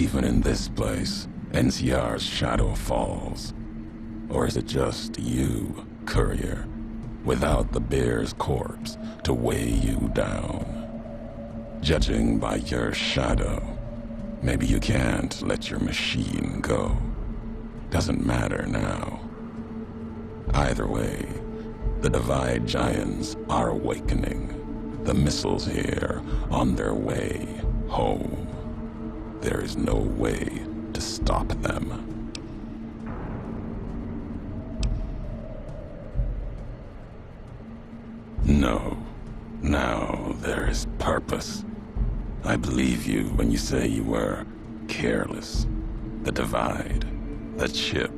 even in this place, NCR's shadow falls? Or is it just you, courier, without the bear's corpse to weigh you down? Judging by your shadow, maybe you can't let your machine go. Doesn't matter now. Either way, the Divide Giants are awakening. The missiles here, on their way home. There is no way to stop them. No. Now there is purpose. I believe you when you say you were careless. The Divide, the chip,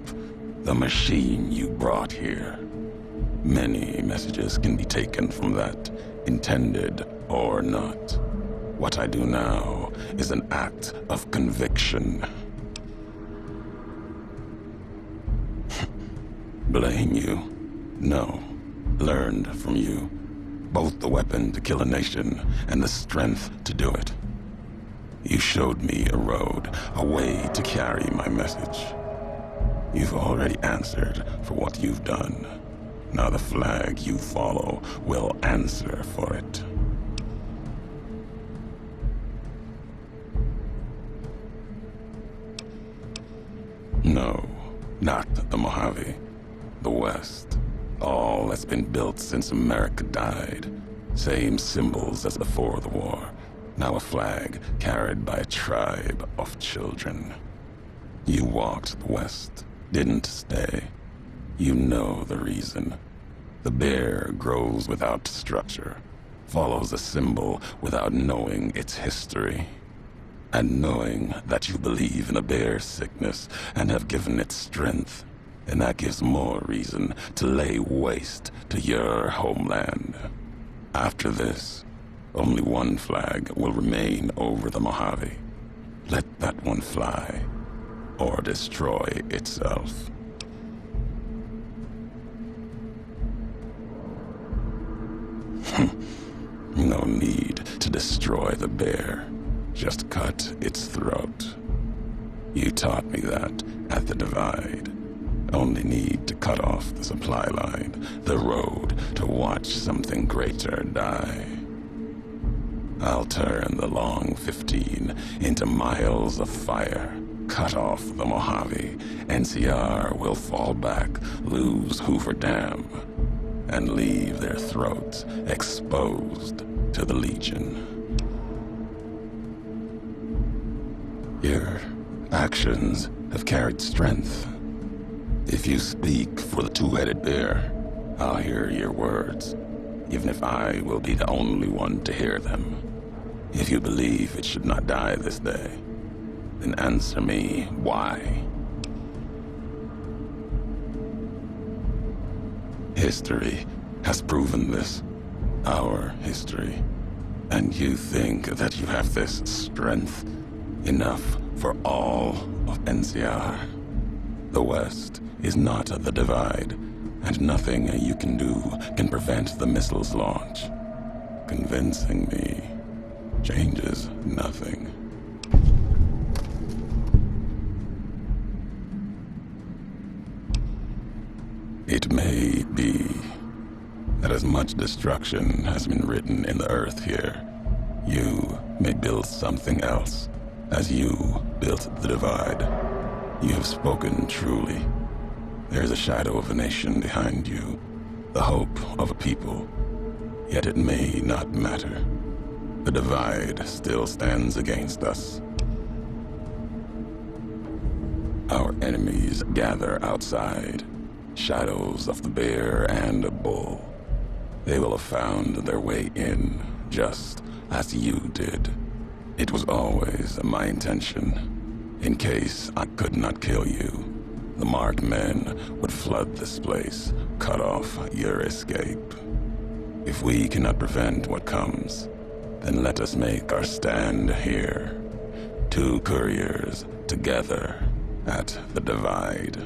the machine you brought here. Many messages can be taken from that, intended or not. What I do now is an act of conviction. Blame you? No. Learned from you. Both the weapon to kill a nation and the strength to do it. You showed me a road, a way to carry my message. You've already answered for what you've done. Now the flag you follow will answer for it. No, not the Mojave. The West. All that's been built since America died. Same symbols as before the war. Now a flag carried by a tribe of children. You walked the West, didn't stay. You know the reason. The bear grows without structure, follows a symbol without knowing its history. And knowing that you believe in a bear's sickness and have given it strength, and that gives more reason to lay waste to your homeland. After this, only one flag will remain over the Mojave. Let that one fly, or destroy itself. No need to destroy the bear. Just cut its throat. You taught me that at the Divide. Only need to cut off the supply line, the road to watch something greater die. I'll turn the long 15 into miles of fire. Cut off the Mojave. NCR will fall back, lose Hoover Dam, and leave their throats exposed to the Legion. Your actions have carried strength. If you speak for the two-headed bear, I'll hear your words, even if I will be the only one to hear them. If you believe it should not die this day, then answer me why. History has proven this, our history. And you think that you have this strength, enough for all of NCR. The West is not the Divide, and nothing you can do can prevent the missile's launch. Convincing me changes nothing. It may be that as much destruction has been written in the earth here, you may build something else, as you built the Divide. You have spoken truly. There is a shadow of a nation behind you, the hope of a people. Yet it may not matter. The Divide still stands against us. Our enemies gather outside, shadows of the bear and a bull. They will have found their way in, just as you did. It was always my intention. In case I could not kill you, the marked men would flood this place, cut off your escape. If we cannot prevent what comes, then let us make our stand here. Two couriers together at the Divide.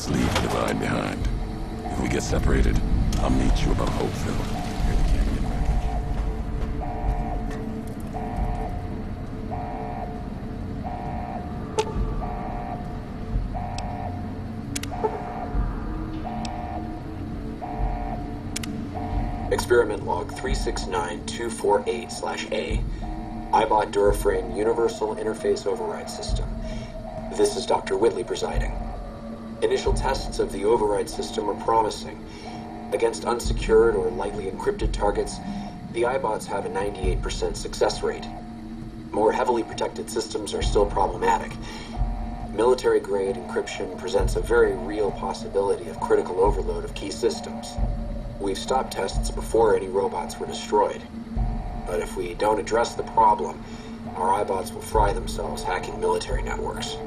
Let's leave the divide behind. If we get separated, I'll meet you above Hopeville. Near the canyon wreckage. Experiment log 369248/A. iBot Duraframe Universal Interface Override System. This is Dr. Whitley presiding. Initial tests of the override system are promising. Against unsecured or lightly encrypted targets, the iBots have a 98% success rate. More heavily protected systems are still problematic. Military-grade encryption presents a very real possibility of critical overload of key systems. We've stopped tests before any robots were destroyed. But if we don't address the problem, our iBots will fry themselves hacking military networks.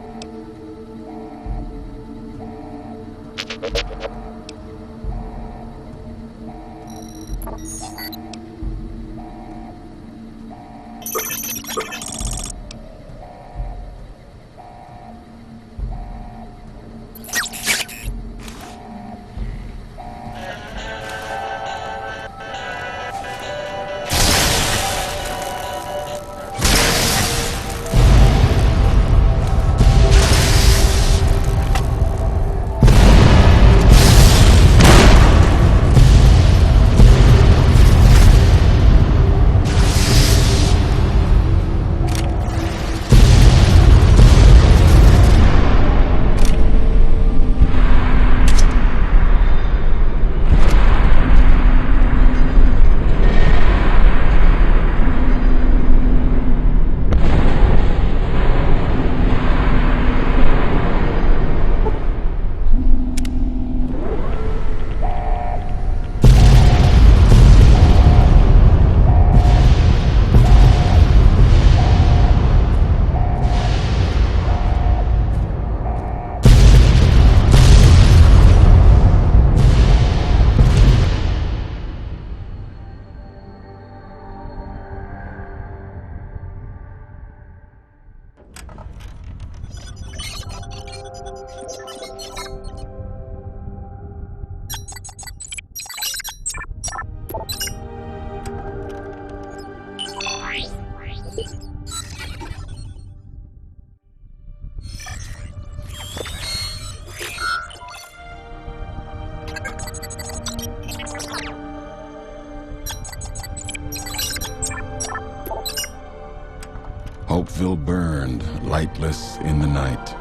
Hopeville burned, lightless in the night,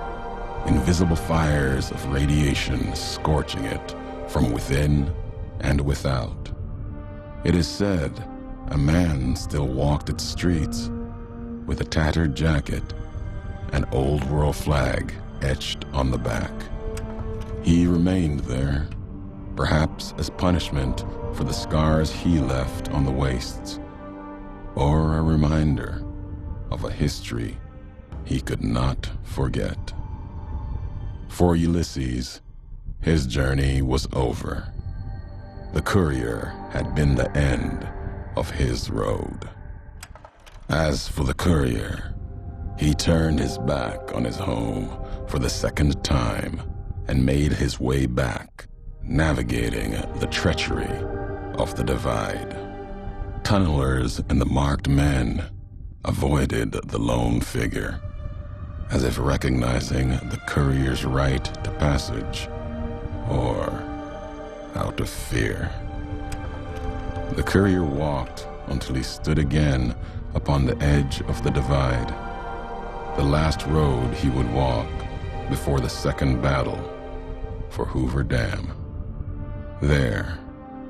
invisible fires of radiation scorching it from within and without. It is said a man still walked its streets with a tattered jacket, an old world flag etched on the back. He remained there, perhaps as punishment for the scars he left on the wastes, or a reminder of a history he could not forget. For Ulysses, his journey was over. The courier had been the end of his road. As for the courier, he turned his back on his home for the second time and made his way back, navigating the treachery of the divide. Tunnelers and the marked men avoided the lone figure, as if recognizing the courier's right to passage, or out of fear. The courier walked until he stood again upon the edge of the divide, the last road he would walk before the second battle for Hoover Dam. There,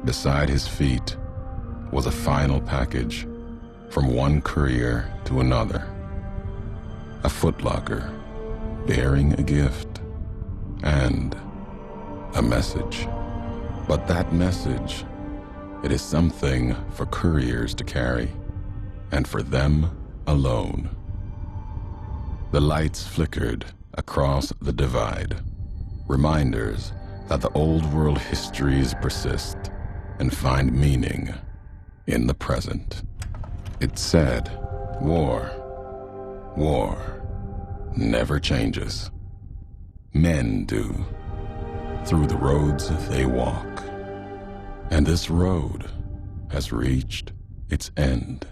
beside his feet, was a final package from one courier to another. A footlocker bearing a gift and a message. But that message, it is something for couriers to carry, and for them alone. The lights flickered across the divide, reminders that the old world histories persist and find meaning in the present. It said, war never changes. Men do. through the roads they walk. And this road has reached its end.